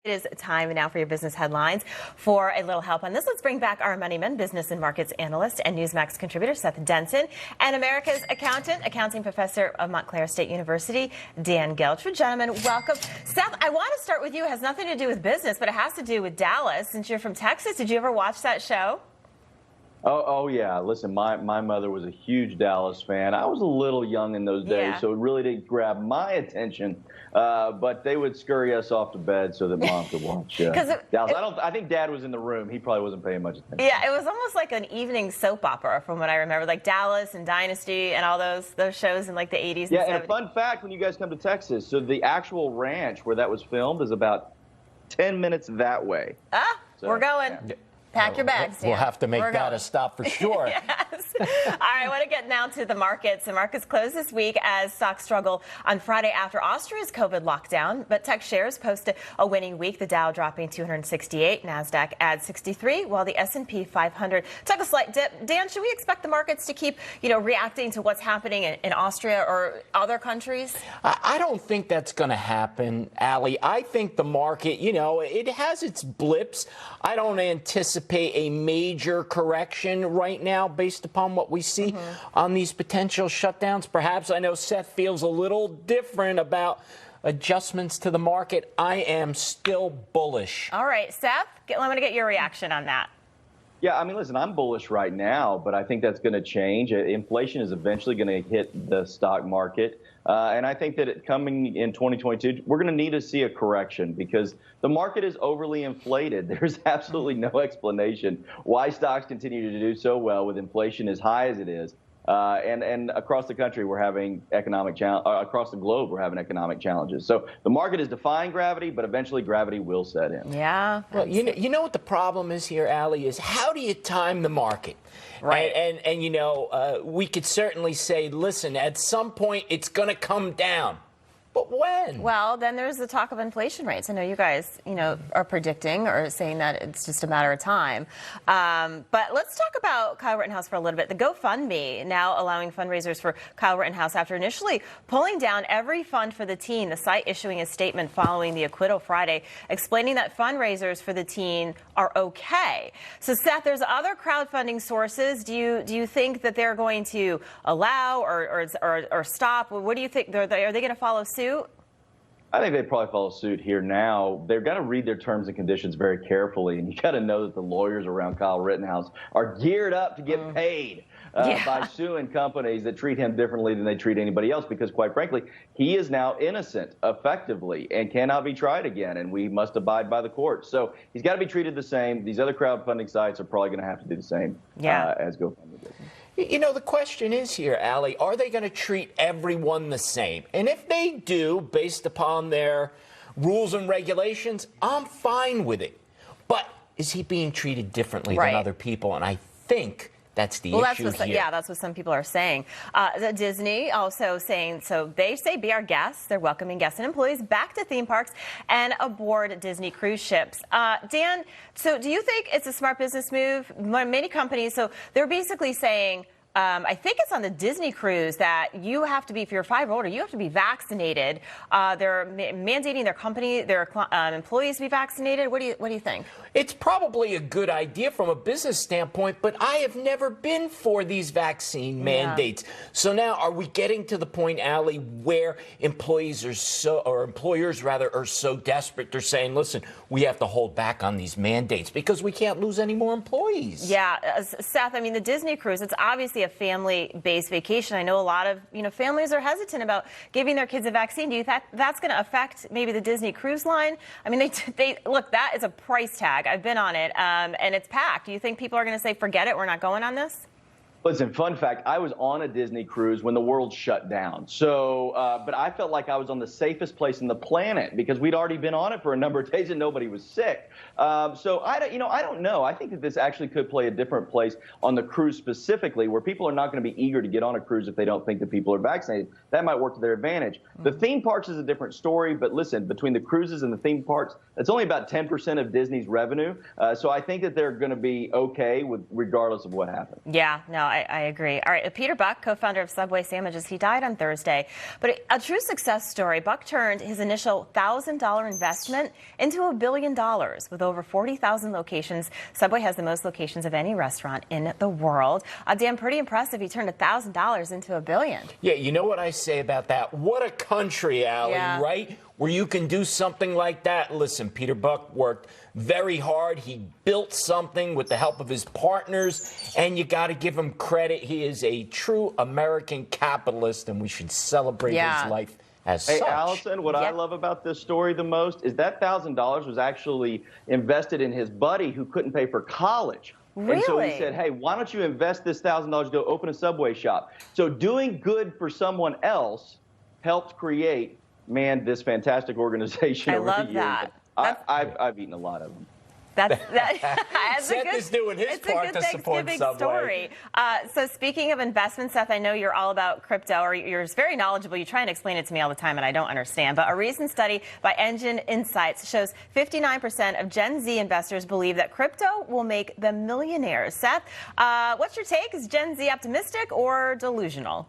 It is time now for your business headlines. For a little help on this, let's bring back our Money Men business and markets analyst and Newsmax contributor, Seth Denson, and America's accounting professor of Montclair State University, Dan Geltrude. Gentlemen, welcome. Seth, I want to start with you. It has nothing to do with business, but it has to do with Dallas. Since you're from Texas, did you ever watch that show? Oh yeah. Listen, my mother was a huge Dallas fan. I was a little young in those days, so it really didn't grab my attention. But they would scurry us off to bed so that Mom could watch Dallas. I think Dad was in the room. He probably wasn't paying much attention. Yeah, it was almost like an evening soap opera from what I remember, like Dallas and Dynasty and all those shows in like the 80s. Yeah, and 70s. And a fun fact when you guys come to Texas, so the actual ranch where that was filmed is about 10 minutes that way. We're going. Yeah. Pack your bags, Dan. We'll have to make that a stop for sure. Yes. All right, I want to get now to the markets. The markets closed this week as stocks struggle on Friday after Austria's COVID lockdown, but tech shares posted a winning week. The Dow dropping 268, NASDAQ adds 63, while the S&P 500 took a slight dip. Dan, should we expect the markets to keep, reacting to what's happening in Austria or other countries? I don't think that's going to happen, Allie. I think the market, it has its blips. I don't anticipate a major correction right now based upon what we see on these potential shutdowns. Perhaps I know Seth feels a little different about adjustments to the market. I am still bullish. All right, Seth, I'm going to get your reaction on that. Yeah, I mean, listen, I'm bullish right now, but I think that's going to change. Inflation is eventually going to hit the stock market. And I think that coming in 2022, we're going to need to see a correction because the market is overly inflated. There's absolutely no explanation why stocks continue to do so well with inflation as high as it is. And across the country, we're having across the globe, we're having economic challenges. So the market is defying gravity, but eventually gravity will set in. Yeah. Well, you know what the problem is here, Allie, is how do you time the market? Right. And we could certainly say, listen, at some point it's going to come down. But when? Well, then there's the talk of inflation rates. I know you guys, are predicting or saying that it's just a matter of time. But let's talk about Kyle Rittenhouse for a little bit. The GoFundMe now allowing fundraisers for Kyle Rittenhouse after initially pulling down every fund for the teen. The site issuing a statement following the acquittal Friday, explaining that fundraisers for the teen are okay. So, Seth, there's other crowdfunding sources. Do you think that they're going to allow or stop? What do you think? Are they going to follow suit? I think they probably follow suit here now. They've got to read their terms and conditions very carefully, and you got to know that the lawyers around Kyle Rittenhouse are geared up to get paid by suing companies that treat him differently than they treat anybody else because, quite frankly, he is now innocent effectively and cannot be tried again, and we must abide by the courts. So he's got to be treated the same. These other crowdfunding sites are probably going to have to do the same as GoFundMe did. The question is here, Allie, are they going to treat everyone the same? And if they do, based upon their rules and regulations, I'm fine with it. But is he being treated differently than other people? And I think that's the issue here. Yeah, that's what some people are saying. Disney also saying, so they say be our guests. They're welcoming guests and employees back to theme parks and aboard Disney cruise ships. Dan, so do you think it's a smart business move? Many companies, so they're basically saying, I think it's on the Disney cruise that you have to be, if you're 5 or older, you have to be vaccinated. They're mandating their employees to be vaccinated. What do you think? It's probably a good idea from a business standpoint, but I have never been for these vaccine mandates. So now, are we getting to the point, Allie, where employers are so desperate they're saying, listen, we have to hold back on these mandates because we can't lose any more employees? Yeah, Seth, I mean, the Disney cruise, it's obviously a family-based vacation. I know a lot of families are hesitant about giving their kids a vaccine. Do you think that's going to affect maybe the Disney cruise line? I mean, they look, that is a price tag. I've been on it, and it's packed. Do you think people are going to say, forget it, we're not going on this? Listen, fun fact, I was on a Disney cruise when the world shut down. So, but I felt like I was on the safest place on the planet because we'd already been on it for a number of days and nobody was sick. So I don't know. I think that this actually could play a different place on the cruise specifically, where people are not going to be eager to get on a cruise if they don't think that people are vaccinated. That might work to their advantage. The theme parks is a different story, but listen, between the cruises and the theme parks, it's only about 10% of Disney's revenue. So I think that they're going to be okay with regardless of what happens. Yeah, no, I agree. All right, Peter Buck, co-founder of Subway Sandwiches, he died on Thursday. But a true success story. Buck turned his initial $1,000 investment into $1 billion. With over 40,000 locations, Subway has the most locations of any restaurant in the world. Dan, pretty impressive. He turned $1,000 into $1 billion. Yeah, you know what I say about that? What a country, Allie, Yeah. right? Where you can do something like that. Listen, Peter Buck worked very hard. He built something with the help of his partners, and you got to give him credit. He is a true American capitalist, and we should celebrate his life as Hey, such. Allison, what I love about this story the most is that $1,000 was actually invested in his buddy who couldn't pay for college. Really? And so he said, hey, why don't you invest this $1,000 to go open a Subway shop? So doing good for someone else helped create, this fantastic organization over the years. I love that. I've eaten a lot of them. Seth is doing his part to support Thanksgiving Subway. story. So speaking of investment, Seth, I know you're all about crypto, or you're very knowledgeable. You try and explain it to me all the time, and I don't understand. But a recent study by Engine Insights shows 59% of Gen Z investors believe that crypto will make them millionaires. Seth, what's your take? Is Gen Z optimistic or delusional?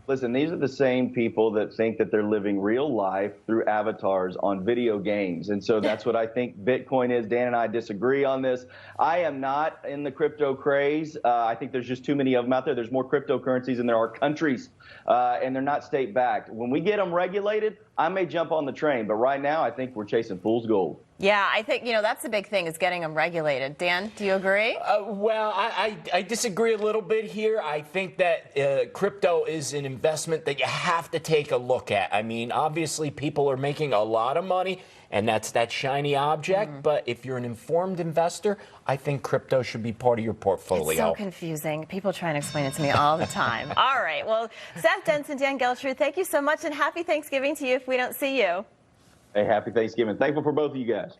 Listen, these are the same people that think that they're living real life through avatars on video games. And so that's what I think Bitcoin is. Dan and I disagree on this. I am not in the crypto craze. I think there's just too many of them out there. There's more cryptocurrencies than there are countries, and they're not state-backed. When we get them regulated, I may jump on the train. But right now, I think we're chasing fool's gold. Yeah, I think, that's the big thing, is getting them regulated. Dan, do you agree? Well, I disagree a little bit here. I think that crypto is an investment that you have to take a look at. I mean, obviously, people are making a lot of money, and that's that shiny object. But if you're an informed investor, I think crypto should be part of your portfolio. It's so confusing. People try and explain it to me all the time. All right. Well, Seth Denson, Dan Geltrude, thank you so much, and happy Thanksgiving to you if we don't see you. Hey, happy Thanksgiving. Thankful for both of you guys.